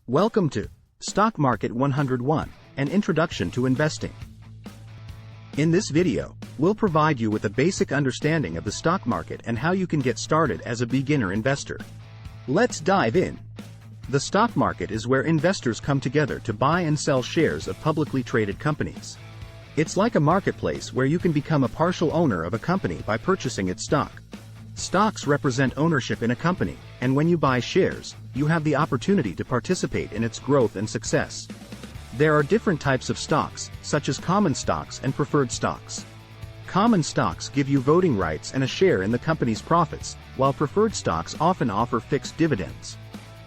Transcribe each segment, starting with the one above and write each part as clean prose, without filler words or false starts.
Welcome to Stock Market 101, an introduction to investing. In this video, we'll provide you with a basic understanding of the stock market and how you can get started as a beginner investor. Let's dive in. The stock market is where investors come together to buy and sell shares of publicly traded companies. It's like a marketplace where you can become a partial owner of a company by purchasing its stock. Stocks represent ownership in a company, and when you buy shares, you have the opportunity to participate in its growth and success. There are different types of stocks, such as common stocks and preferred stocks. Common stocks give you voting rights and a share in the company's profits, while preferred stocks often offer fixed dividends.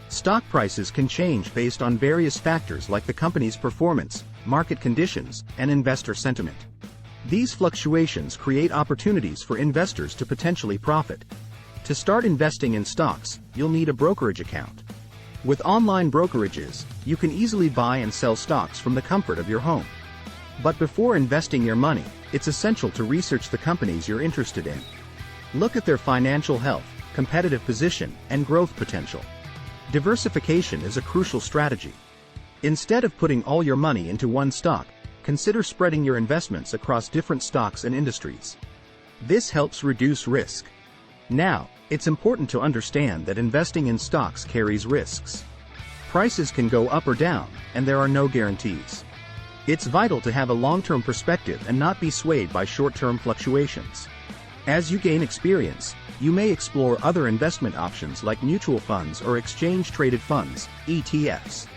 Stock prices can change based on various factors like the company's performance, market conditions, and investor sentiment. These fluctuations create opportunities for investors to potentially profit. To start investing in stocks, you'll need a brokerage account. With online brokerages, you can easily buy and sell stocks from the comfort of your home. But before investing your money, it's essential to research the companies you're interested in. Look at their financial health, competitive position, and growth potential. Diversification is a crucial strategy. Instead of putting all your money into one stock, consider spreading your investments across different stocks and industries. This helps reduce risk. Now, it's important to understand that investing in stocks carries risks. Prices can go up or down, and there are no guarantees. It's vital to have a long-term perspective and not be swayed by short-term fluctuations. As you gain experience, you may explore other investment options like mutual funds or exchange-traded funds, ETFs.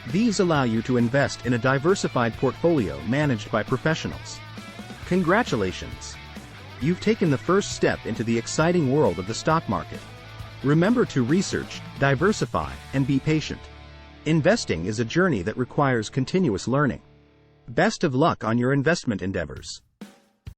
These allow you to invest in a diversified portfolio managed by professionals. Congratulations! You've taken the first step into the exciting world of the stock market. Remember to research, diversify, and be patient. Investing is a journey that requires continuous learning. Best of luck on your investment endeavors.